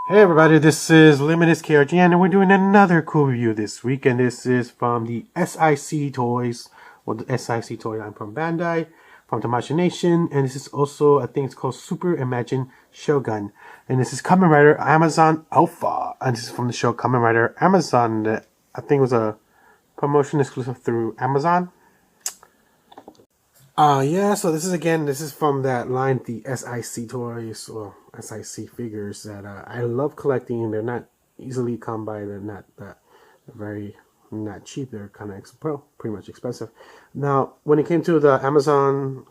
Hey everybody, this is Limitless KRG and we're doing another cool review this week, and this is from the S.I.C toys, or the S.I.C toy line from Bandai, from Tamashii Nation, and this is also, I think it's called Super Imagine Shogun, and this is Kamen Rider Amazon Alpha, and this is from the show Kamen Rider Amazon, that I think was a promotion exclusive through Amazon. So this is from that line, the S.I.C toys, or S.I.C figures that I love collecting. They're not easily come by. They're not not cheap. They're kind of pretty much expensive. Now, when it came to the Amazon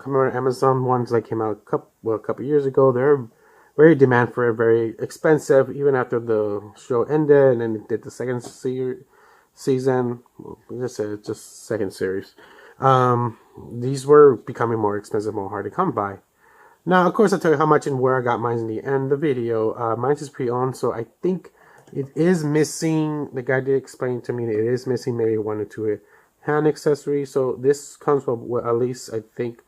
ones that came out a couple years ago, they're very demand for it, very expensive. Even after the show ended, and then it did the second season, just second series. These were becoming more expensive, more hard to come by. Now, of course, I'll tell you how much and where I got mine in the end of the video. Mine is pre-owned, so I think it is missing. The guy did explain to me that it is missing maybe one or two hand accessories. So this comes with at least, I think,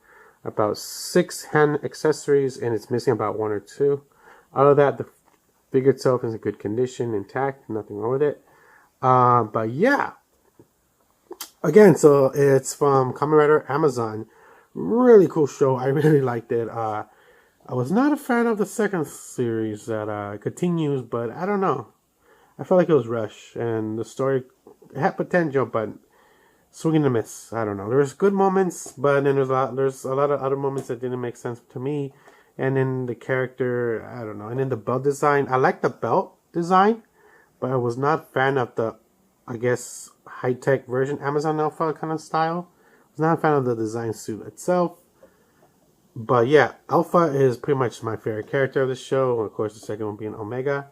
about 6 hand accessories, and it's missing about 1 or 2. Out of that, the figure itself is in good condition, intact, nothing wrong with it. But yeah. Again, so it's from Kamen Rider Amazon. Really cool show. I really liked it. I was not a fan of the second series that continues, but I don't know. I felt like it was rushed, and the story had potential, but swing and a miss. I don't know. There's good moments, but then there's a lot of other moments that didn't make sense to me. And then the character, I don't know. And then the belt design. I like the belt design, but I was not a fan of the, I guess, high-tech version Amazon Alpha kind of style. I was not a fan of the design suit itself. But yeah, Alpha is pretty much my favorite character of the show. Of course, the second one being Omega.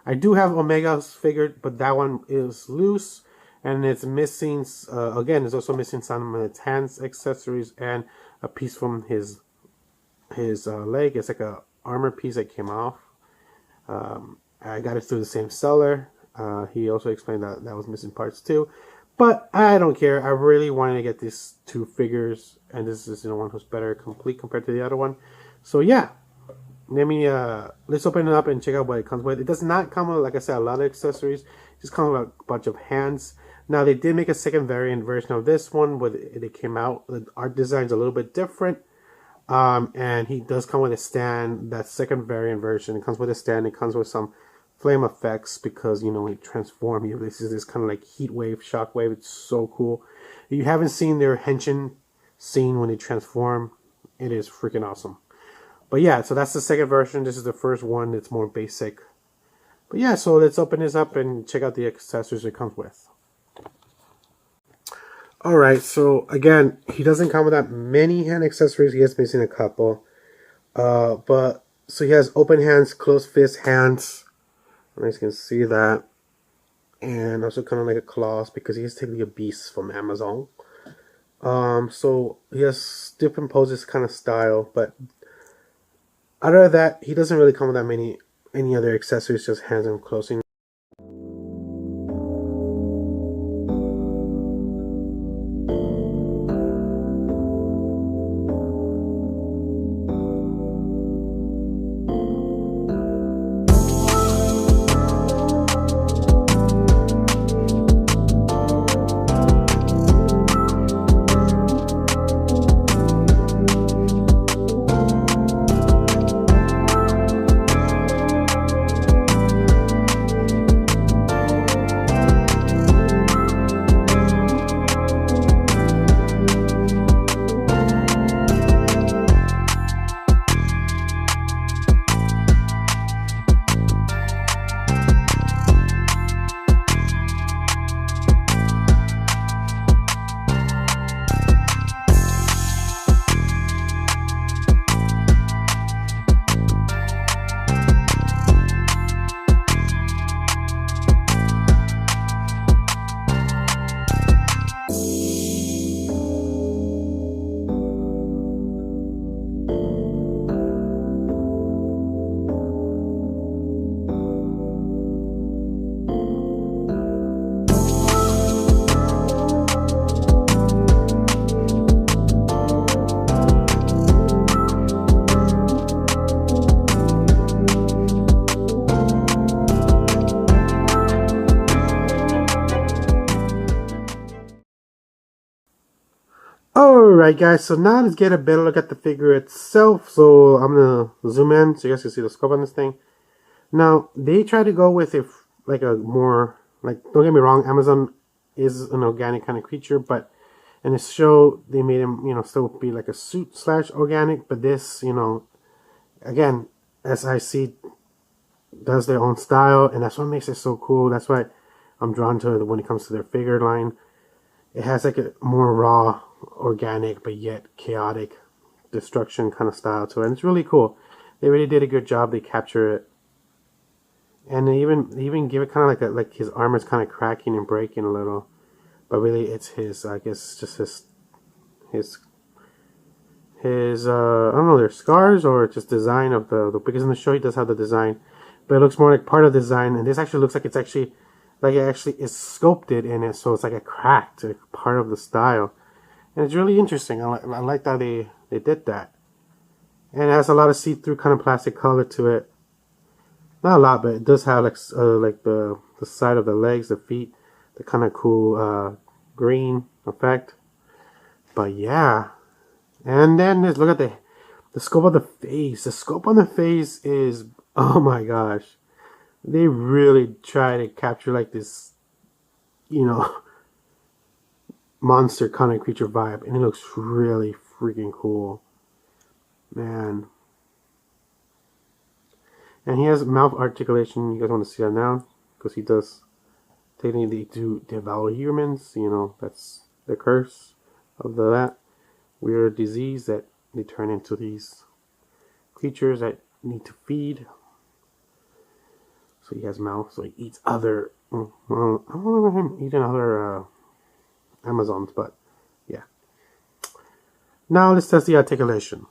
I do have Omega's figured, but that one is loose. And it's missing, again, it's also missing some of its hands accessories and a piece from his leg. It's like a armor piece that came off. I got it through the same seller. He also explained that was missing parts too, but I don't care. I really wanted to get these 2 figures, and this is the one who's better complete compared to the other one. So yeah, let's open it up and check out what it comes with. It does not come with, like I said, a lot of accessories. It just comes with a bunch of hands. Now they did make a second variant version of this one where it came out. The art design's a little bit different. And he does come with a stand. That second variant version, it comes with a stand. It comes with some flame effects because, you know, when you transform, this is this kind of like heat wave, shock wave. It's so cool. If you haven't seen their henshin scene when they transform, it is freaking awesome. But yeah, so that's the second version. This is the first one. It's more basic. But yeah, so let's open this up and check out the accessories it comes with. Alright, so again, he doesn't come with that many hand accessories. He is missing a couple. But so he has open hands, closed fist hands. You can see that, and also kind of like a claws because he is technically a beast from Amazon. So he has different poses, kind of style, but other than that, he doesn't really come with that any other accessories, just hands and closing. Alright guys, so now let's get a better look at the figure itself. So I'm gonna zoom in so you guys can see the scope on this thing. Now they try to go with like a more, like, don't get me wrong, Amazon is an organic kind of creature, but in this show they made him, you know, still be like a suit slash organic. But this, you know, again, S.I.C does their own style, and that's what makes it so cool. That's why I'm drawn to it when it comes to their figure line. It has like a more raw, organic, but yet chaotic destruction kind of style to it. And it's really cool. They really did a good job. They capture it. And they even give it kind of like his armor's kind of cracking and breaking a little. But really it's his, I guess, just his I don't know, they're scars or just design of the because in the show he does have the design. But it looks more like part of the design. And this actually looks like it's actually, like it actually is sculpted in it, so it's like a cracked part of the style, and it's really interesting. I like that they did that, and it has a lot of see-through kind of plastic color to it. Not a lot, but it does have like the side of the legs, the feet, the kind of cool green effect. But yeah, and then look at the scope of the face. The scope on the face is, oh my gosh. They really try to capture like this, you know, monster kind of creature vibe, and it looks really freaking cool, man. And he has mouth articulation. You guys want to see that now? Because he does. Technically, they do devour humans. You know, that's the curse of that weird disease that they turn into these creatures that need to feed. So he has mouth, so he eats other. I don't remember him eating other Amazons, but yeah. Now let's test the articulation.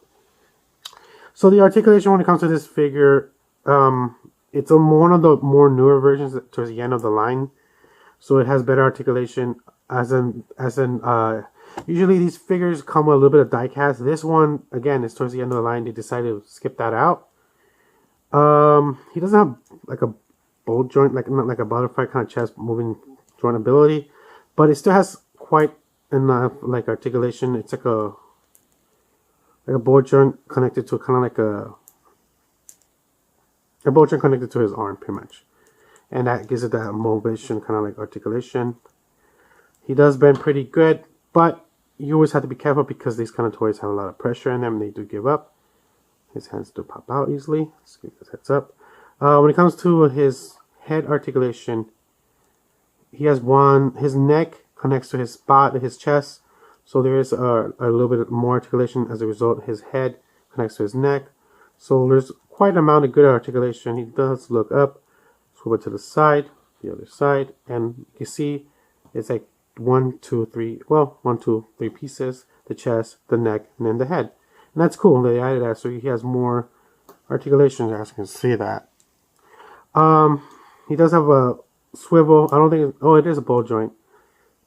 So the articulation when it comes to this figure, it's one of the more newer versions towards the end of the line. So it has better articulation. Usually these figures come with a little bit of die cast. This one, again, is towards the end of the line. They decided to skip that out. He doesn't have like a bolt joint, not like a butterfly kind of chest moving joint ability, but it still has quite enough like articulation. It's like a bolt joint connected to kind of like a bolt joint connected to his arm, pretty much, and that gives it that mobilization kind of like articulation. He does bend pretty good, but you always have to be careful because these kind of toys have a lot of pressure in them. They do give up. His hands do pop out easily. Let's give this heads up. When it comes to his head articulation, he has his neck connects to his spot, his chest. So there is a little bit more articulation. As a result, his head connects to his neck. So there's quite an amount of good articulation. He does look up, swivel to the side, the other side. And you can see it's like 1, 2, 3, well, 1, 2, 3 pieces. The chest, the neck, and then the head. And that's cool. They added that so he has more articulation. You guys can see that. He does have a swivel. I don't think. It is a ball joint.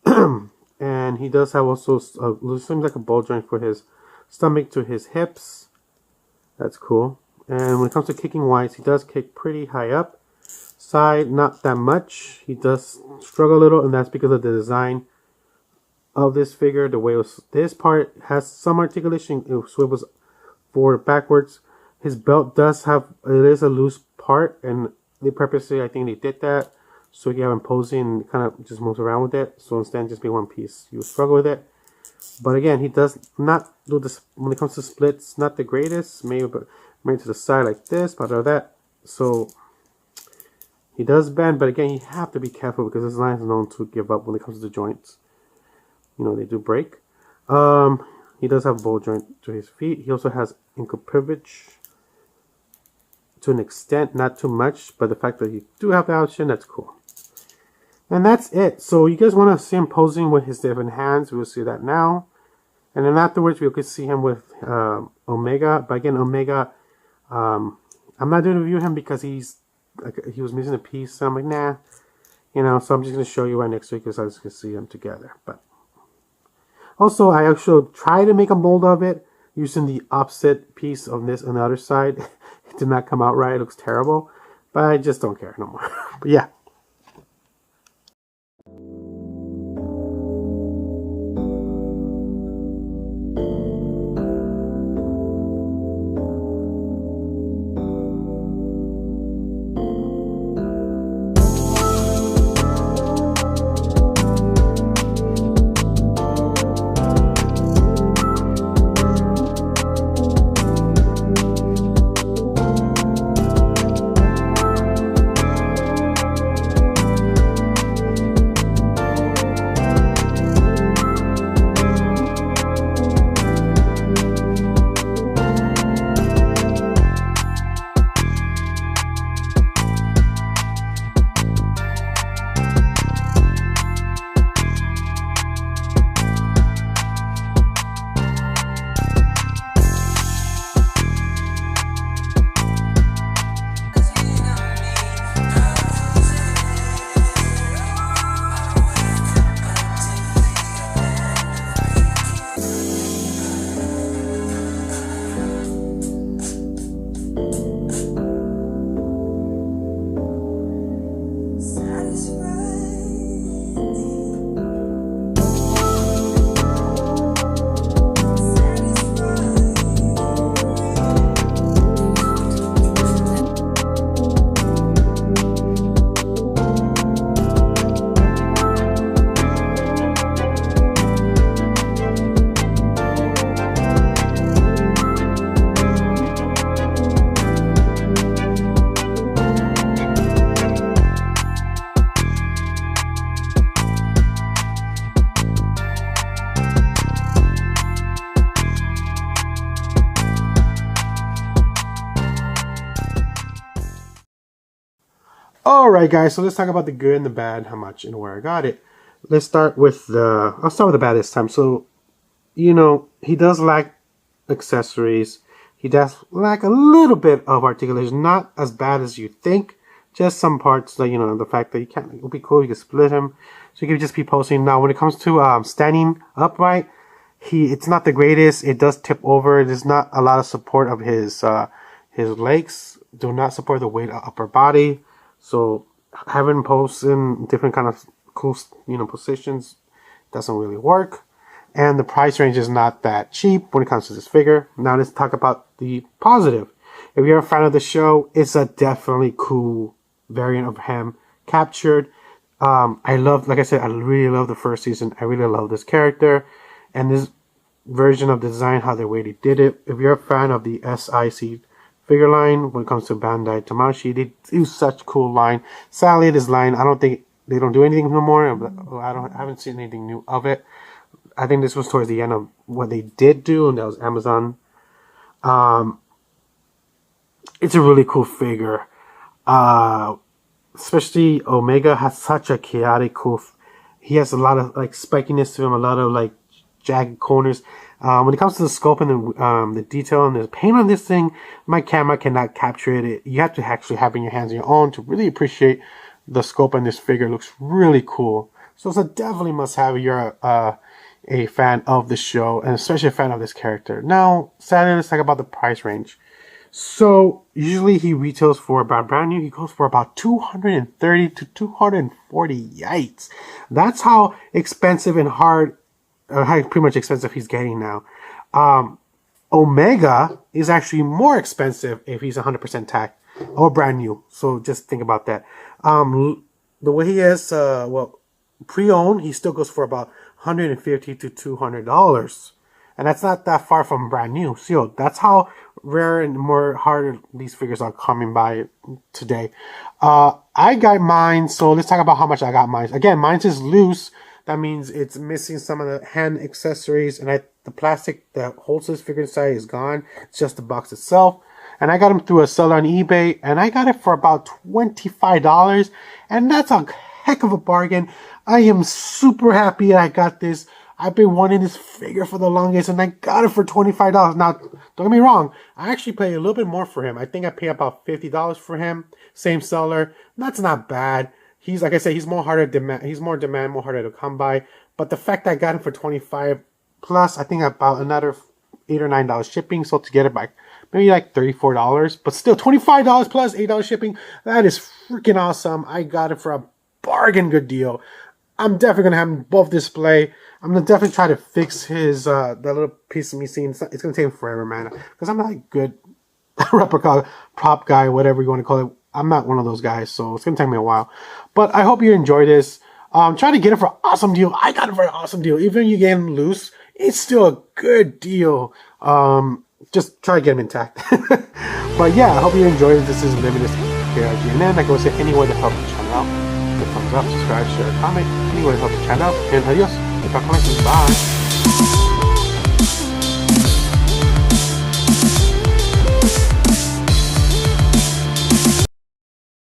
And he does have also seems like a ball joint for his stomach to his hips. That's cool. And when it comes to kicking wise, he does kick pretty high up. Side, not that much. He does struggle a little, and that's because of the design of this figure. The way this part has some articulation. It swivels forward, backwards. His belt does have, it is a loose part, and they purposely, I think they did that so you have him posing and kind of just moves around with it. So instead, just be one piece. You struggle with it, but again, he does not do this when it comes to splits. Not the greatest, maybe to the side like this, but or that. So he does bend, but again, you have to be careful because this line is known to give up when it comes to the joints. You know, they do break. He does have a ball joint to his feet. He also has ankle privilege to an extent, not too much, but the fact that you do have the option, that's cool. And that's it. So you guys want to see him posing with his different hands. We'll see that now. And then afterwards, we could see him with Omega. But again, Omega, I'm not doing a review of him because he was missing a piece. So I'm like, nah. You know, so I'm just going to show you right next week because I just can see them together. But also, I actually tried to make a mold of it using the opposite piece of this on the other side. It did not come out right. It looks terrible. But I just don't care no more. But yeah. Alright guys, so let's talk about the good and the bad, how much and where I got it. Let's start with I'll start with the bad this time. So, you know, he does lack accessories. He does lack a little bit of articulation, not as bad as you think. Just some parts that, you know, the fact that you can't, it would be cool, you could split him. So you could just be posting. Now, when it comes to standing upright, it's not the greatest. It does tip over. There's not a lot of support of his legs. Do not support the weight of upper body. So having posts in different kind of cool, you know, positions doesn't really work. And the price range is not that cheap when it comes to this figure. Now let's talk about the positive. If you're a fan of the show, it's a definitely cool variant of him captured. I love, like I said, I really love the first season. I really love this character. And this version of the design, how the way they did it. If you're a fan of the S.I.C figure line, when it comes to Bandai Tamashii, they do such cool line. Sadly, this line, I don't think they don't do anything no more. I haven't seen anything new of it. I think this was towards the end of what they did do, and that was Amazon. It's a really cool figure. Especially Omega has such a chaotic cool. He has a lot of like spikiness to him, a lot of like jagged corners. When it comes to the scope and the detail and the paint on this thing, my camera cannot capture it. You have to actually have it in your hands on your own to really appreciate the scope on this figure. It looks really cool. So it's a definitely must have if you're a fan of the show, and especially a fan of this character. Now, sadly, let's talk about the price range. So usually he retails for about brand new. He goes for about $230 to $240. Yikes! That's how expensive and hard. How pretty much expensive he's getting now. Omega is actually more expensive if he's 100% tacked or brand new. So just think about that. The way he is, well, pre-owned, he still goes for about $150 to $200, and that's not that far from brand new. So that's how rare and more hard these figures are coming by today. I got mine, so let's talk about how much I got mine. Again, mine is loose. That means it's missing some of the hand accessories, and the plastic that holds this figure inside is gone. It's just the box itself. And I got them through a seller on eBay, and I got it for about $25, and that's a heck of a bargain. I am super happy I got this. I've been wanting this figure for the longest, and I got it for $25. Now, don't get me wrong, I actually paid a little bit more for him. I think I paid about $50 for him. Same seller. That's not bad. He's, like I said, he's more demand, more harder to come by. But the fact that I got him for $25 plus, I think about another $8 or $9 shipping. So to get it by maybe like $34, but still $25 plus $8 shipping. That is freaking awesome. I got it for a bargain good deal. I'm definitely gonna have him both display. I'm gonna definitely try to fix his that little piece of me seeing. It's gonna take him forever, man. Because I'm not a good replica prop guy, whatever you want to call it. I'm not one of those guys, so it's gonna take me a while. But I hope you enjoy this. Try to get it for an awesome deal. I got it for an awesome deal. Even if you get him loose, it's still a good deal. Just try to get him intact. But yeah, I hope you enjoyed it. This is Limitless KRGNN. Like I was saying, any way to help the channel out. Give a thumbs up, subscribe, share, comment. Any way to help the channel out. And adios. We'll talk next time. Bye.